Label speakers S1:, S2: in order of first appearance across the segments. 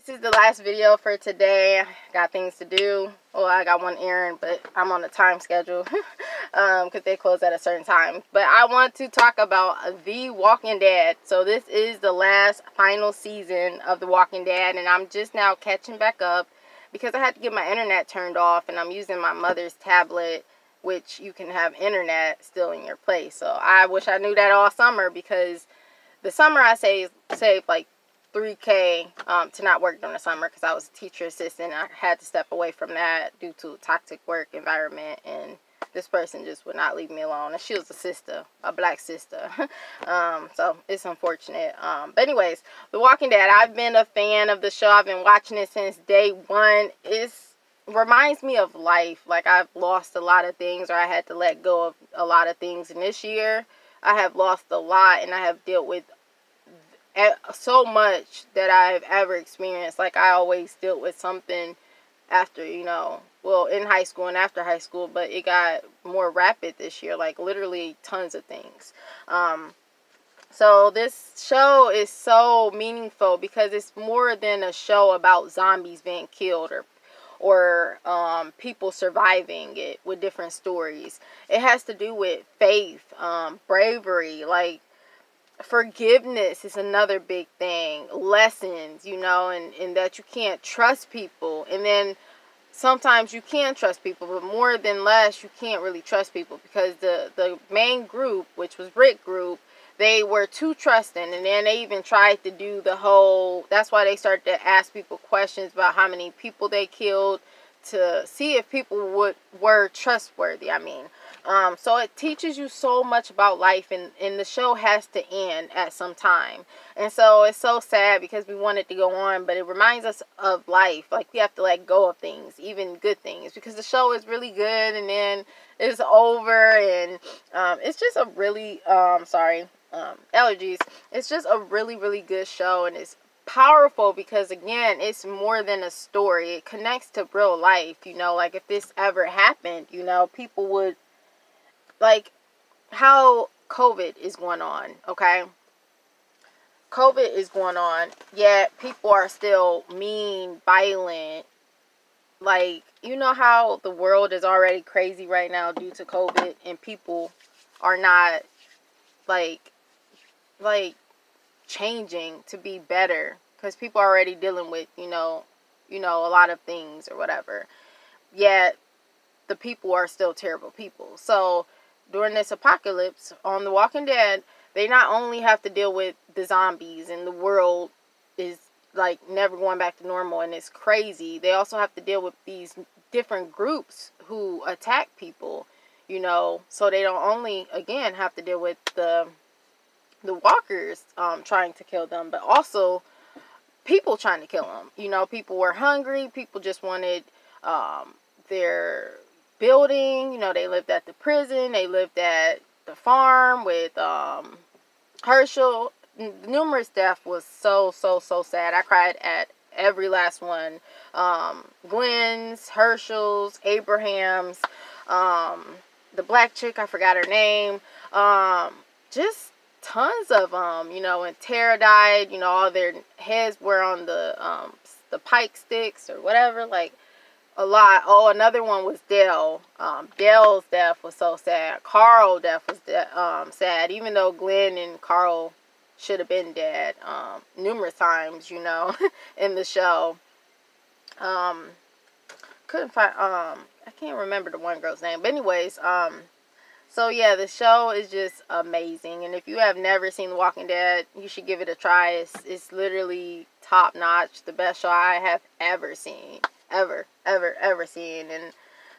S1: This is the last video for today. I got things to do. Well, I got one errand, but I'm on a time schedule because they close at a certain time. But I want to talk about The Walking Dead. So this is the last final season of The Walking Dead, and I'm just now catching back up because I had to get my internet turned off, and I'm using my mother's tablet, which you can have internet still in your place. So I wish I knew that all summer, because the summer I saved like $3K to not work during the summer because I was a teacher assistant. I had to step away from that due to a toxic work environment, and this person just would not leave me alone. And she was a sister, a black sister. So it's unfortunate. But anyways, The Walking Dead, I've been a fan of the show. I've been watching it since day one. It reminds me of life. Like, I've lost a lot of things, or I had to let go of a lot of things. And this year, I have lost a lot, and I have dealt with so much that I've ever experienced. Like, I always dealt with something after, well, in high school and after high school, but it got more rapid this year, like literally tons of things. So this show is so meaningful because it's more than a show about zombies being killed or people surviving it with different stories. It has to do with faith, bravery, like forgiveness is another big thing. Lessons, and that you can't trust people. And then sometimes you can trust people, but more than less, you can't really trust people because the main group, which was Rick group, they were too trusting. And then they even tried to do the whole, that's why they started to ask people questions about how many people they killed to see if people were trustworthy. So it teaches you so much about life, and the show has to end at some time. And so it's so sad because we want it to go on, but it reminds us of life. Like, we have to let go of things, even good things, because the show is really good and then it's over. And it's just a really, allergies. It's just a really, really good show, and it's powerful because, again, it's more than a story. It connects to real life. Like, if this ever happened, people would, like how COVID is going on, okay? COVID is going on, yet people are still mean, violent. Like, how the world is already crazy right now due to COVID, and people are not, like changing to be better because people are already dealing with, a lot of things or whatever. Yet, the people are still terrible people. So, during this apocalypse on The Walking Dead, they not only have to deal with the zombies and the world is like never going back to normal and it's crazy. They also have to deal with these different groups who attack people, so they don't only, again, have to deal with the walkers trying to kill them, but also people trying to kill them. People were hungry. People just wanted their building. They lived at the prison. They lived at the farm with Herschel. Numerous death was so sad. I cried at every last one. Glen's, Herschel's, Abraham's, the black chick, I forgot her name. Just tons of them, and Tara died. All their heads were on the pike sticks or whatever, like, a lot. Oh, another one was Dale. Dale's death was so sad. Carl's death was sad, even though Glen and Carl should have been dead numerous times, in the show. Couldn't find, I can't remember the one girl's name. But anyways, so yeah, the show is just amazing. And if you have never seen The Walking Dead, you should give it a try. It's literally top notch. The best show I have ever seen. Ever seen. And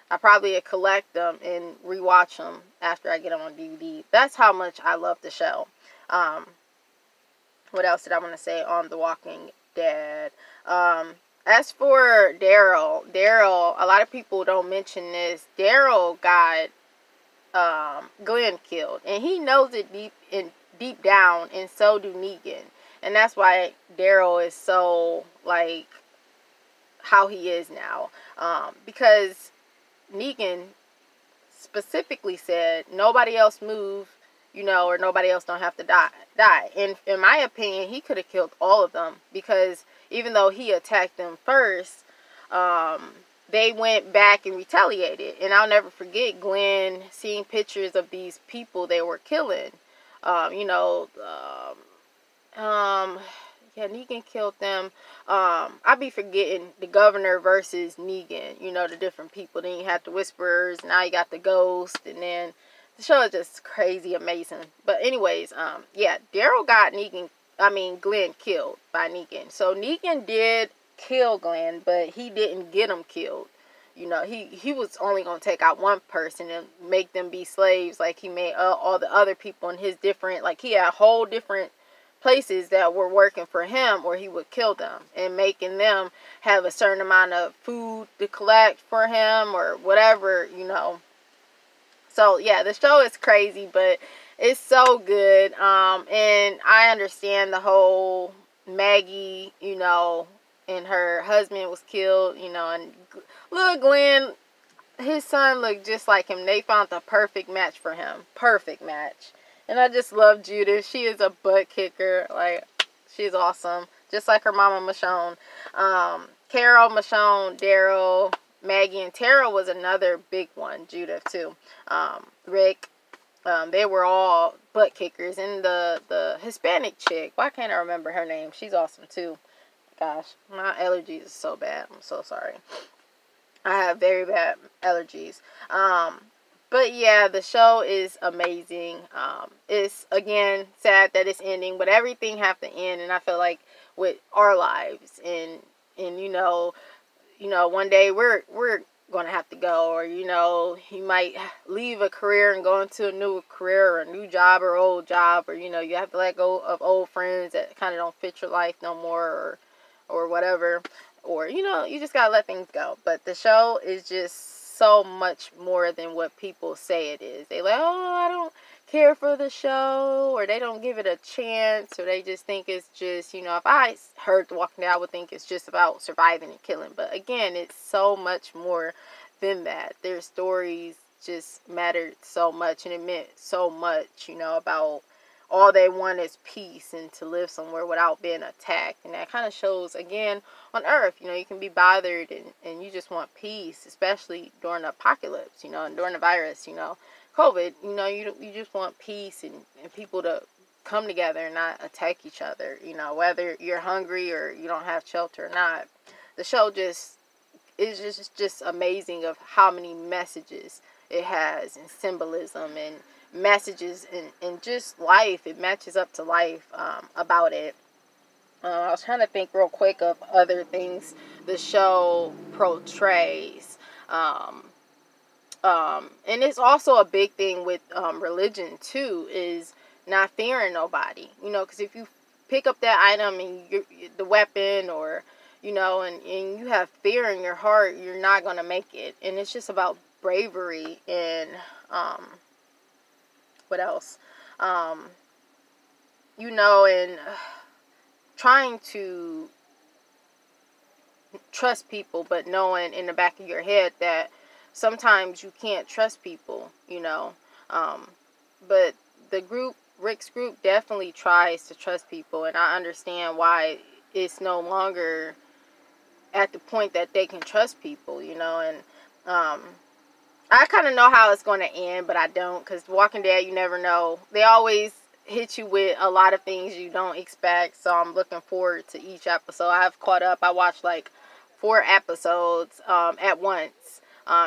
S1: I probably collect them and rewatch them after I get them on DVD. That's how much I love the show. What else did I want to say on The Walking Dead? As for Daryl, a lot of people don't mention this. Daryl got Glen killed, and he knows it deep down, and so do Negan. And that's why Daryl is so, like, how he is now, because Negan specifically said nobody else move, or nobody else don't have to die. And in my opinion, he could have killed all of them, because even though he attacked them first, they went back and retaliated. And I'll never forget Glen seeing pictures of these people they were killing. You know, yeah, Negan killed them. I be forgetting the governor versus Negan. You know, the different people. Then you have the Whisperers. Now you got the Ghost. And then the show is just crazy amazing. But anyways, yeah, Daryl got Glen killed by Negan. So Negan did kill Glen, but he didn't get him killed. You know, he was only going to take out one person and make them be slaves like he made all the other people in his different, like he had whole different places that were working for him, or he would kill them and making them have a certain amount of food to collect for him or whatever, you know. So yeah, the show is crazy, but it's so good. And I understand the whole Maggie, you know, and her husband was killed, you know, and little Glen, his son looked just like him. They found the perfect match for him. Perfect match. And I just love Judith. She is a butt kicker. Like, she's awesome. Just like her mama, Michonne. Carol, Michonne, Daryl, Maggie, and Tara was another big one. Judith, too. Rick. They were all butt kickers. And the Hispanic chick. Why can't I remember her name? She's awesome, too. Gosh, my allergies is so bad. I'm so sorry. I have very bad allergies. But yeah, the show is amazing. It's, again, sad that it's ending, but everything have to end. And I feel like with our lives and you know, one day we're going to have to go, or, you know, you might leave a career and go into a new career or a new job or old job, or, you know, you have to let go of old friends that kind of don't fit your life no more, or whatever, or, you know, you just got to let things go. But the show is just so much more than what people say it is. They like, oh, I don't care for the show, or they don't give it a chance, or they just think it's just, you know, if I heard The Walking Dead, I would think it's just about surviving and killing. But again, it's so much more than that. Their stories just mattered so much, and it meant so much, you know, about all they want is peace and to live somewhere without being attacked. And that kind of shows, again, on Earth, you know, you can be bothered and you just want peace, especially during the apocalypse, you know, and during the virus, you know, COVID, you know, you just want peace and people to come together and not attack each other, you know, whether you're hungry or you don't have shelter or not. The show just is just amazing of how many messages it has, and symbolism and messages and just life. It matches up to life about it. I was trying to think real quick of other things the show portrays. And it's also a big thing with religion too, is not fearing nobody. You know, because if you pick up that item and the weapon, or, you know, and you have fear in your heart, you're not going to make it. And it's just about bravery and what else? You know, and trying to trust people, but knowing in the back of your head that sometimes you can't trust people, you know. But Rick's group definitely tries to trust people, and I understand why it's no longer at the point that they can trust people, you know. And I kind of know how it's going to end, but I don't, because Walking Dead, you never know. They always hit you with a lot of things you don't expect, so I'm looking forward to each episode. I've caught up. I watched like 4 episodes at once,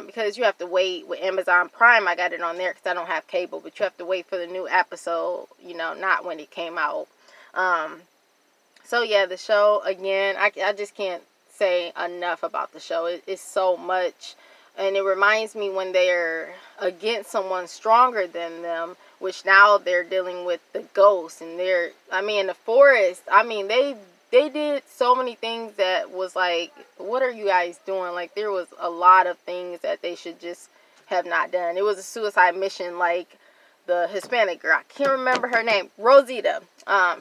S1: because you have to wait with Amazon Prime. I got it on there because I don't have cable, but you have to wait for the new episode, you know, not when it came out. So yeah, the show, again, I just can't say enough about the show. It's so much. And it reminds me when they're against someone stronger than them, which now they're dealing with the ghosts. And they're, I mean, in the forest, I mean, they did so many things that was like, what are you guys doing? Like, there was a lot of things that they should just have not done. It was a suicide mission, like the Hispanic girl. I can't remember her name. Rosita.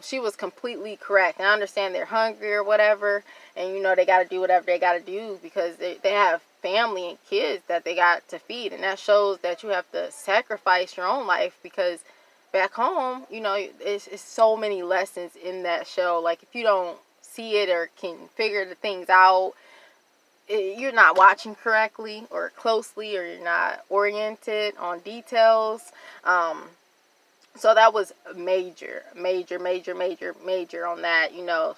S1: She was completely correct. And I understand they're hungry or whatever. And, you know, they got to do whatever they got to do because they have family and kids that they got to feed. And that shows that you have to sacrifice your own life, because back home, you know, it's so many lessons in that show. Like, if you don't see it or can figure the things out, you're not watching correctly or closely, or you're not oriented on details. So that was major on that, you know,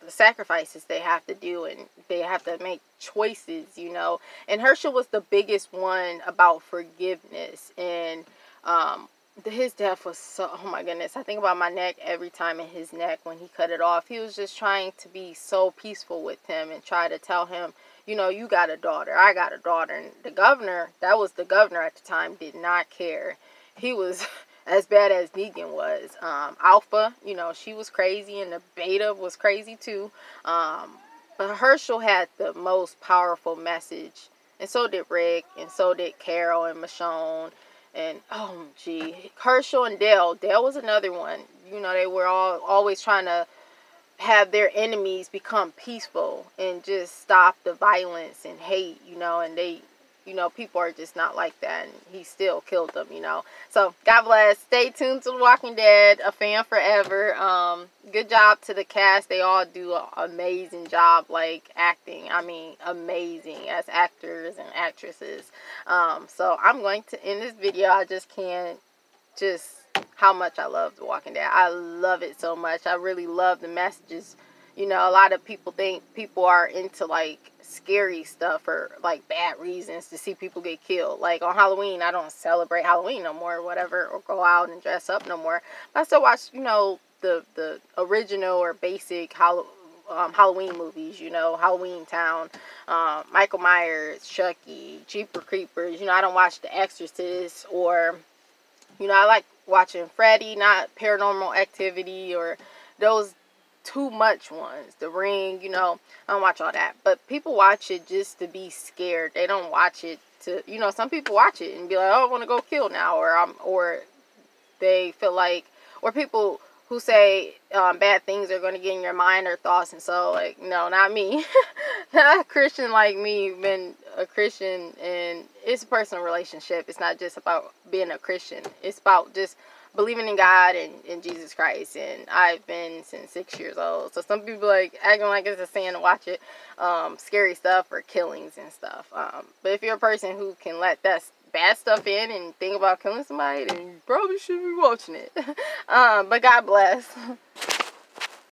S1: the sacrifices they have to do, and they have to make choices, you know. And Herschel was the biggest one about forgiveness, and his death was so, oh my goodness, I think about my neck every time, in his neck when he cut it off. He was just trying to be so peaceful with him and try to tell him, you know, you got a daughter, I got a daughter. And the governor, that was the governor at the time, did not care. He was as bad as Negan was. Alpha, you know, she was crazy, and the beta was crazy too. But Herschel had the most powerful message, and so did Rick, and so did Carol and Michonne, and oh gee, Herschel and Dale. Dale was another one. You know, they were all always trying to have their enemies become peaceful and just stop the violence and hate, you know, and they, you know, people are just not like that, and he still killed them, you know. So, God bless. Stay tuned to The Walking Dead. A fan forever. Good job to the cast. They all do an amazing job, like, acting. I mean, amazing as actors and actresses. So, I'm going to end this video. I just can't how much I love The Walking Dead. I love it so much. I really love the messages. You know, a lot of people think people are into, like, scary stuff for, like, bad reasons to see people get killed. Like, on Halloween, I don't celebrate Halloween no more or whatever, or go out and dress up no more. But I still watch, you know, the original or basic Halloween movies, you know, Halloween Town, Michael Myers, Chucky, Jeepers Creepers. You know, I don't watch The Exorcist, or, you know, I like watching Freddy, not Paranormal Activity, or those too much ones. The Ring, you know, I don't watch all that. But people watch it just to be scared. They don't watch it to, you know, some people watch it and be like, oh, I want to go kill now, or they feel like, or people who say bad things are going to get in your mind or thoughts, and so, like, no, not me. Not a Christian like me, been a Christian, and it's a personal relationship. It's not just about being a Christian. It's about just believing in God and in Jesus Christ, and I've been since 6 years old. So some people like acting like it's a sin to watch it, scary stuff or killings and stuff. But if you're a person who can let that bad stuff in and think about killing somebody, then you probably shouldn't be watching it. But God bless.